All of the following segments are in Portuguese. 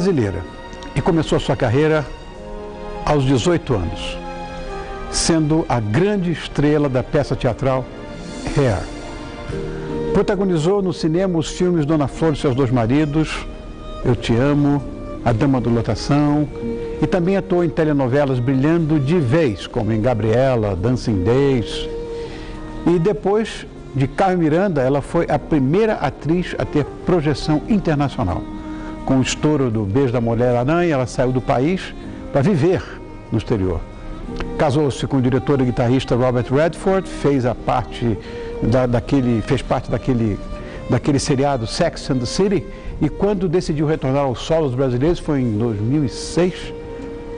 brasileira e começou a sua carreira aos 18 anos, sendo a grande estrela da peça teatral Hair. Protagonizou no cinema os filmes Dona Flor e seus dois maridos, Eu Te Amo, A Dama da Lotação, e também atuou em telenovelas brilhando de vez, como em Gabriela, Dancing Days. E depois de Carmen Miranda, ela foi a primeira atriz a ter projeção internacional. Com o estouro do Beijo da Mulher-Aranha, ela saiu do país para viver no exterior. Casou-se com o diretor e guitarrista Robert Redford, fez parte daquele seriado Sex and the City, e quando decidiu retornar aos solos brasileiros, foi em 2006,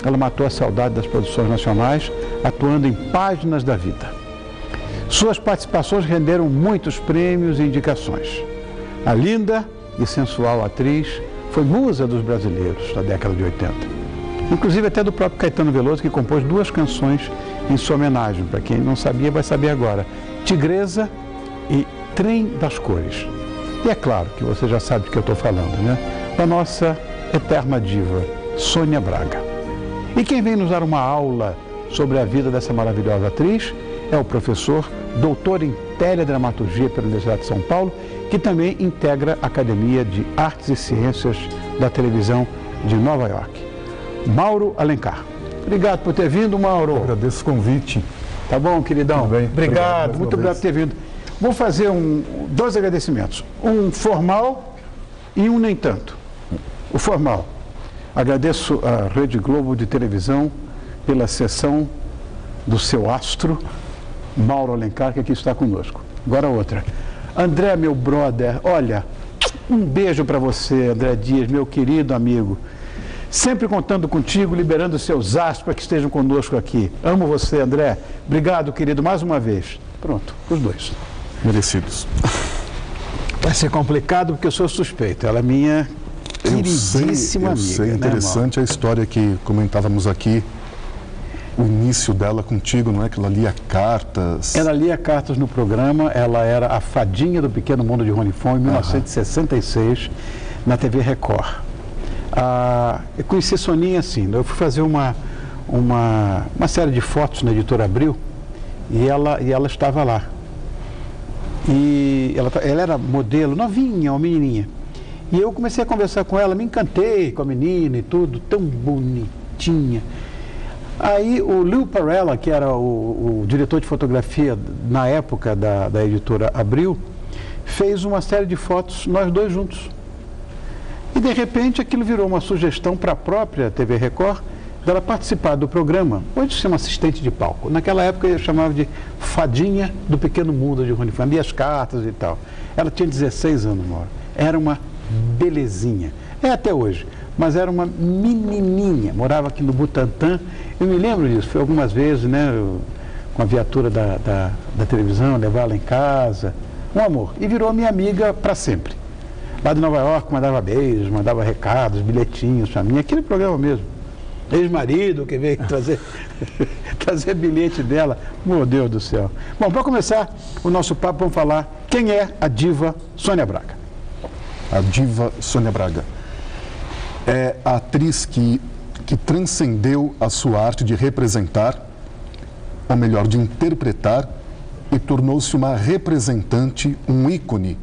ela matou a saudade das produções nacionais, atuando em Páginas da Vida. Suas participações renderam muitos prêmios e indicações. A linda e sensual atriz foi musa dos brasileiros na década de 80. Inclusive até do próprio Caetano Veloso, que compôs 2 canções em sua homenagem. Para quem não sabia, vai saber agora. Tigresa e Trem das Cores. E é claro que você já sabe do que eu estou falando, né? Da nossa eterna diva, Sônia Braga. E quem vem nos dar uma aula sobre a vida dessa maravilhosa atriz é o professor, doutor em teledramaturgia pela Universidade de São Paulo, que também integra a Academia de Artes e Ciências da Televisão de Nova York, Mauro Alencar. Obrigado por ter vindo, Mauro. Eu agradeço o convite. Tá bom, queridão? Tudo bem. Obrigado, muito obrigado por ter vindo. Vou fazer 2 agradecimentos, um formal e um nem tanto. O formal. Agradeço à Rede Globo de televisão pela sessão do seu astro, Mauro Alencar, que aqui está conosco. Agora outra. André, meu brother, olha, um beijo para você, André Dias, meu querido amigo. Sempre contando contigo, liberando seus astros para que estejam conosco aqui. Amo você, André. Obrigado, querido, mais uma vez. Pronto, os 2. Merecidos. Vai ser complicado porque eu sou suspeito. Ela é minha queridíssima amiga. Eu sei, interessante, né, a história que comentávamos aqui, o início dela contigo, não é? Que ela lia cartas. Ela lia cartas no programa, ela era a fadinha do Pequeno Mundo de Rony Fon, em 1966, na TV Record. Eu conheci Soninha assim, eu fui fazer uma série de fotos na Editora Abril e ela estava lá. E ela era modelo, novinha, uma menininha. E eu comecei a conversar com ela, me encantei com a menina e tudo, tão bonitinha. Aí o Lou Parella, que era o diretor de fotografia na época da Editora Abril, fez uma série de fotos, nós 2 juntos. E de repente aquilo virou uma sugestão para a própria TV Record, dela participar do programa. Hoje se chama assistente de palco. Naquela época eu chamava de fadinha do Pequeno Mundo de Rony Fon, lia as cartas e tal. Ela tinha 16 anos, Mauro. Era uma belezinha. É até hoje. Mas era uma menininha. Morava aqui no Butantã. Eu me lembro disso. Foi algumas vezes, né? Com a viatura da televisão, levar ela em casa. Um amor. E virou minha amiga para sempre. Lá de Nova York, mandava beijos, mandava recados, bilhetinhos para mim. Aquele programa mesmo. Ex-marido que veio trazer bilhete dela. Meu Deus do céu. Bom, para começar o nosso papo, vamos falar quem é a diva Sônia Braga. A diva Sônia Braga é a atriz que transcendeu a sua arte de representar, ou melhor, de interpretar, e tornou-se uma representante, um ícone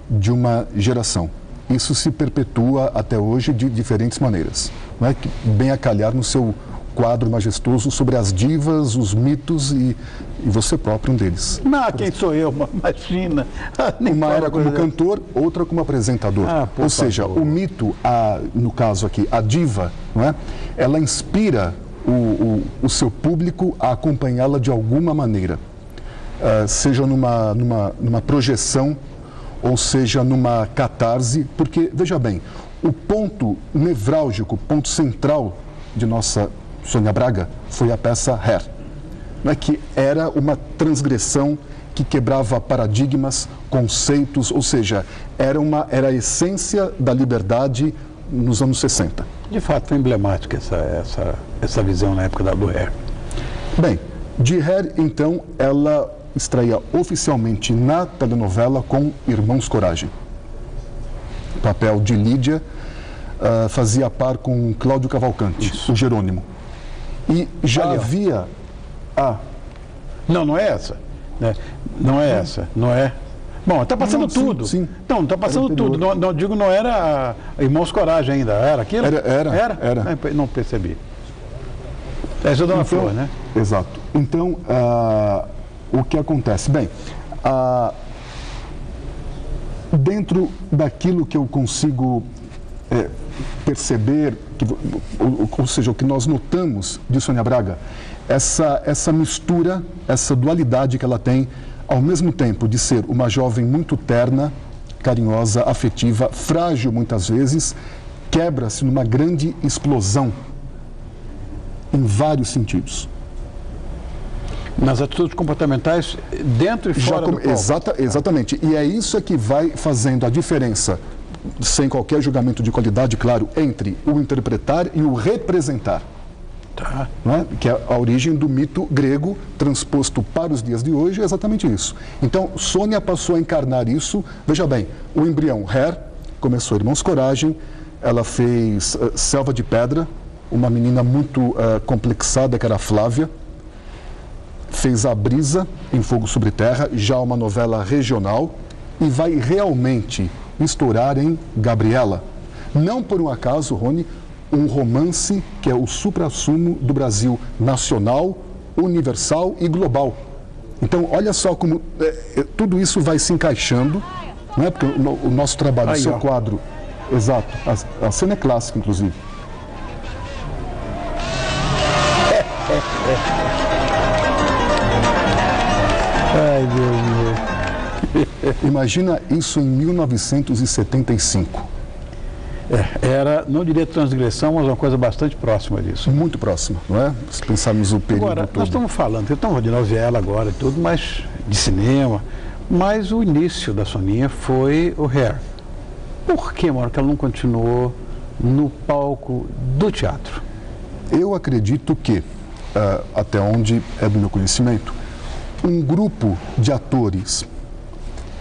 de uma geração. Isso se perpetua até hoje de diferentes maneiras. Não é? Bem a calhar no seu quadro majestoso sobre as divas, os mitos e você próprio um deles. Não, quem sou eu? Imagina. Uma era como cantor, outra como apresentador. Ou seja, o mito, no caso aqui, a diva, não é? Ela inspira o seu público a acompanhá-la de alguma maneira. Seja numa projeção, ou seja numa catarse, porque, veja bem, o ponto nevrálgico, ponto central de nossa Sônia Braga foi a peça Hair, né, que era uma transgressão que quebrava paradigmas, conceitos, ou seja, era a essência da liberdade nos anos 60. De fato, foi emblemática essa visão na época do Hair. Bem, de Hair, então, ela estreia oficialmente na telenovela com Irmãos Coragem. Papel de Lídia, fazia par com Cláudio Cavalcanti, o Jerônimo. E já havia... Não é essa. Né? Não é essa. Não é... Bom, está passando tudo. Sim. Não, está passando tudo. Não digo, não era Irmãos Coragem ainda. Era aquilo? Era. Não percebi. Essa é Dona Flor, né? Exato. Então, o que acontece? Bem, dentro daquilo que eu consigo perceber, ou seja, o que nós notamos de Sônia Braga, essa mistura, essa dualidade que ela tem, ao mesmo tempo de ser uma jovem muito terna, carinhosa, afetiva, frágil muitas vezes, quebra-se numa grande explosão em vários sentidos. Nas atitudes comportamentais, dentro e fora do palco. Exatamente. E é isso que vai fazendo a diferença, sem qualquer julgamento de qualidade, claro, entre o interpretar e o representar. Tá. Né? Que é a origem do mito grego transposto para os dias de hoje, é exatamente isso. Então, Sônia passou a encarnar isso. Veja bem, o embrião Hair começou Irmãos Coragem, ela fez Selva de Pedra, uma menina muito complexada, que era a Flávia, fez A Brisa, em Fogo sobre Terra, já uma novela regional, e vai realmente estourar em Gabriela. Não por um acaso, Rony, um romance que é o suprassumo do Brasil nacional, universal e global. Então, olha só como tudo isso vai se encaixando, né? Porque o nosso trabalho, o seu quadro, exato, a cena é clássica, inclusive. Ai, Deus meu. Imagina isso em 1975. Era, não diria transgressão, mas uma coisa bastante próxima disso. Muito próxima, não é? Se pensarmos o período agora, todo. Nós estamos falando de novela agora e tudo, mas de cinema, mas o início da Soninha foi o Hair. Por que, Mauro, que ela não continuou no palco do teatro? Eu acredito que, até onde é do meu conhecimento, um grupo de atores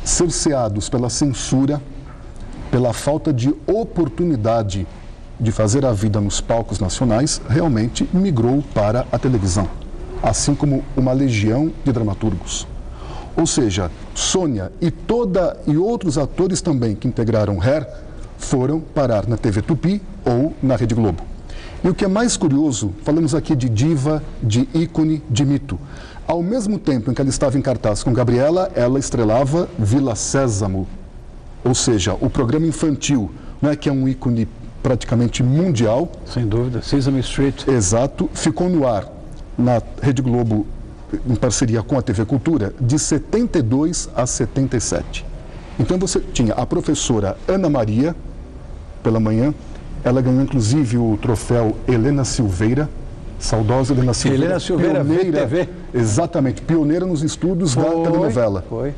cerceados pela censura, pela falta de oportunidade de fazer a vida nos palcos nacionais, realmente migrou para a televisão, assim como uma legião de dramaturgos. Ou seja, Sônia e outros atores também que integraram Hair foram parar na TV Tupi ou na Rede Globo. E o que é mais curioso, falamos aqui de diva, de ícone, de mito. Ao mesmo tempo em que ela estava em cartaz com Gabriela, ela estrelava Vila Sésamo, ou seja, o programa infantil, né, que é um ícone praticamente mundial. Sem dúvida, Sesame Street. Exato, ficou no ar na Rede Globo, em parceria com a TV Cultura, de 72 a 77. Então você tinha a professora Ana Maria, pela manhã, ela ganhou inclusive o troféu Helena Silveira, saudosa Helena Silveira. Helena Silveira, pioneira, VTV. Exatamente, pioneira nos estudos da telenovela. Foi.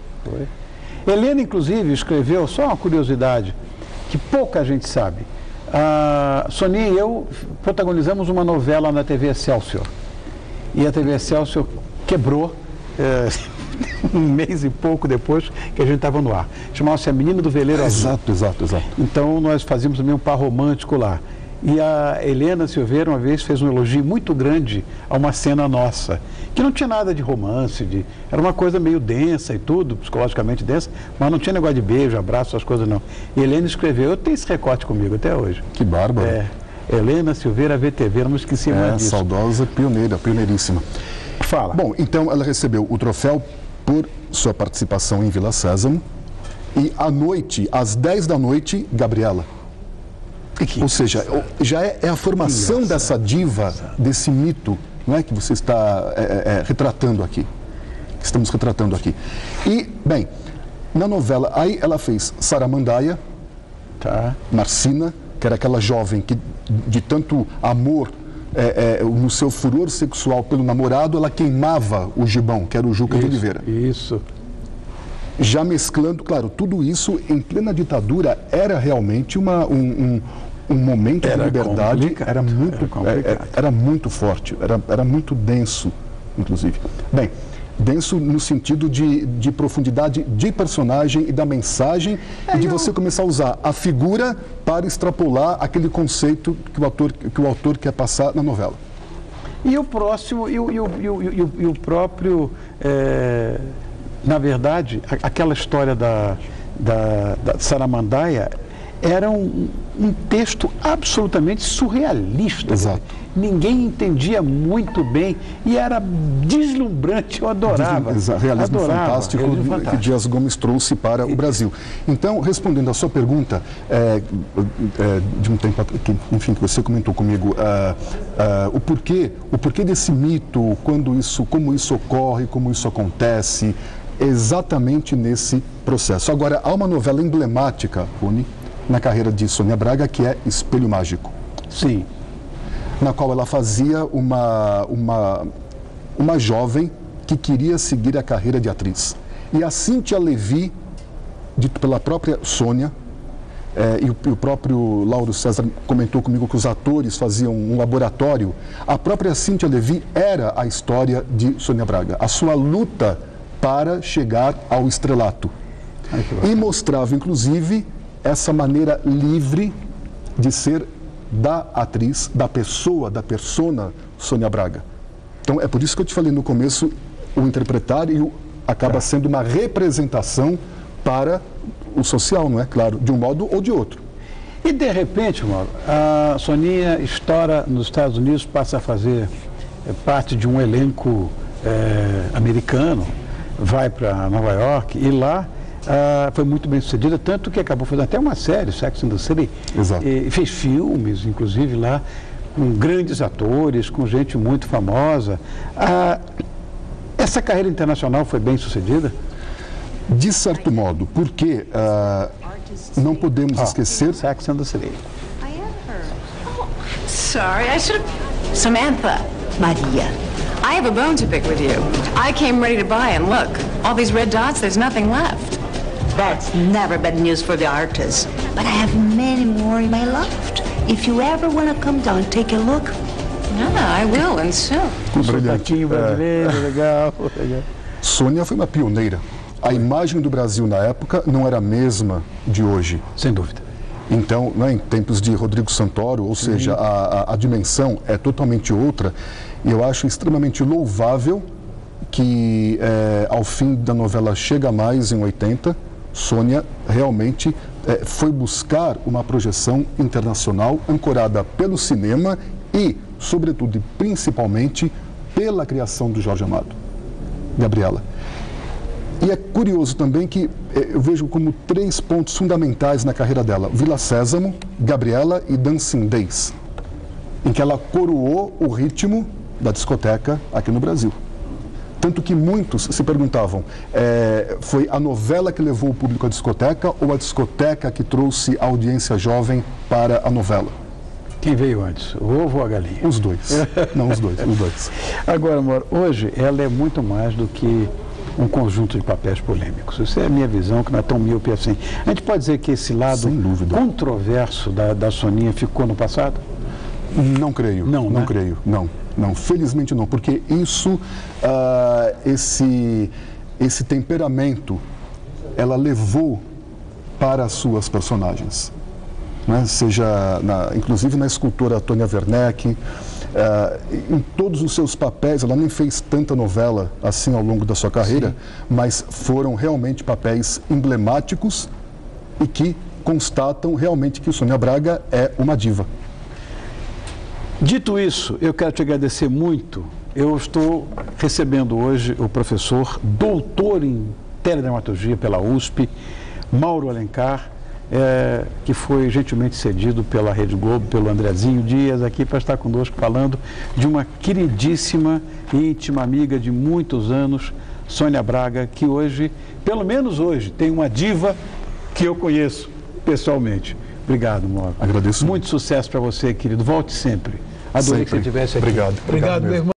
Helena, inclusive, escreveu, só uma curiosidade, que pouca gente sabe. A Soninha e eu protagonizamos uma novela na TV Excelsior. E a TV Excelsior quebrou um mês e pouco depois que a gente estava no ar. Chamava-se A Menina do Veleiro Azul. Exato. Então nós fazíamos também um par romântico lá. E a Helena Silveira uma vez fez um elogio muito grande a uma cena nossa, que não tinha nada de romance, era uma coisa meio densa e tudo, psicologicamente densa, mas não tinha negócio de beijo, abraço, essas coisas não. E Helena escreveu, eu tenho esse recorte comigo até hoje. Que bárbaro. Helena Silveira VTV, não me esqueci mais disso. Saudosa, pioneiríssima. Fala. Bom, então ela recebeu o troféu por sua participação em Vila Sésamo e à noite, às 10 da noite, Gabriela. Ou seja, já é a formação dessa diva, desse mito, não é, que você está retratando aqui. Estamos retratando aqui. E, bem, na novela, aí ela fez Saramandaia, Marcina, que era aquela jovem que, de tanto amor, no seu furor sexual pelo namorado, ela queimava o gibão, que era o Juca de Oliveira. Isso. Já mesclando, claro, tudo isso em plena ditadura era realmente um momento de liberdade, era muito forte, era muito denso, inclusive. Bem, Denso no sentido de profundidade de personagem e da mensagem e de você começar a usar a figura para extrapolar aquele conceito que o autor quer passar na novela. E o próximo, e o próprio, na verdade, aquela história da Saramandaia era um texto absolutamente surrealista. Exato. Ninguém entendia muito bem e era deslumbrante, eu adorava. Realismo fantástico que Dias Gomes trouxe para o Brasil. Então, respondendo à sua pergunta, de um tempo que, enfim, que você comentou comigo, o porquê desse mito, como isso ocorre, como isso acontece, exatamente nesse processo. Agora, há uma novela emblemática, Rony, na carreira de Sônia Braga, que é Espelho Mágico. Sim. Na qual ela fazia uma jovem que queria seguir a carreira de atriz. E a Cíntia Levi, dito pela própria Sônia, e o próprio Lauro César comentou comigo que os atores faziam um laboratório, a própria Cíntia Levi era a história de Sônia Braga, a sua luta para chegar ao estrelato. E mostrava, inclusive, essa maneira livre de ser da atriz, da pessoa, da persona Sônia Braga. Então, é por isso que eu te falei no começo, o interpretar acaba sendo uma representação para o social, não é? Claro, de um modo ou de outro. E, de repente, Mauro, a Soninha estoura nos Estados Unidos, passa a fazer parte de um elenco americano, vai para Nova York e lá foi muito bem sucedida, tanto que acabou fazendo até uma série, Sex and the City. Exato. E fez filmes, inclusive, lá, com grandes atores, com gente muito famosa. Essa carreira internacional foi bem sucedida? De certo modo, porque não podemos esquecer... Sex and the City. Sorry, I should have... Samantha. Maria. I have a bone to pick with you. I came ready to buy, and look, all these red dots, there's nothing left. That's never bad news for the artists. But I have many more in my loft. If you ever want to come down and take a look... Ah, I will, and soon. Brilhante. Brasileiro, legal. Sônia foi uma pioneira. A imagem do Brasil na época não era a mesma de hoje. Sem dúvida. Então, em tempos de Rodrigo Santoro, ou seja, a dimensão é totalmente outra. E eu acho extremamente louvável que, ao fim da novela Chega Mais, em 80, Sônia realmente foi buscar uma projeção internacional ancorada pelo cinema e, sobretudo e principalmente, pela criação do Jorge Amado. Gabriela. E é curioso também que eu vejo como 3 pontos fundamentais na carreira dela: Vila Sésamo, Gabriela e Dancing Days, em que ela coroou o ritmo da discoteca aqui no Brasil. Tanto que muitos se perguntavam, foi a novela que levou o público à discoteca ou a discoteca que trouxe a audiência jovem para a novela? Quem veio antes, o ovo ou a galinha? Os dois. Não, os dois. Agora, amor, hoje ela é muito mais do que um conjunto de papéis polêmicos. Isso é a minha visão, que não é tão míope assim. A gente pode dizer que esse lado controverso da Soninha ficou no passado? Não creio. Não creio. Não, felizmente não, porque isso, esse temperamento, ela levou para as suas personagens. Né? Seja, inclusive na escultora Tônia Werneck, em todos os seus papéis, ela nem fez tanta novela assim ao longo da sua carreira, sim, mas foram realmente papéis emblemáticos e que constatam realmente que Sônia Braga é uma diva. Dito isso, eu quero te agradecer muito. Eu estou recebendo hoje o professor, doutor em teledramaturgia pela USP, Mauro Alencar, que foi gentilmente cedido pela Rede Globo, pelo Andrezinho Dias, aqui para estar conosco falando de uma queridíssima e íntima amiga de muitos anos, Sônia Braga, que hoje, pelo menos hoje, tem uma diva que eu conheço pessoalmente. Obrigado, Mauro. Agradeço. Muito sucesso para você, querido. Volte sempre. Adorei que você estivesse aqui. Obrigado, meu irmão.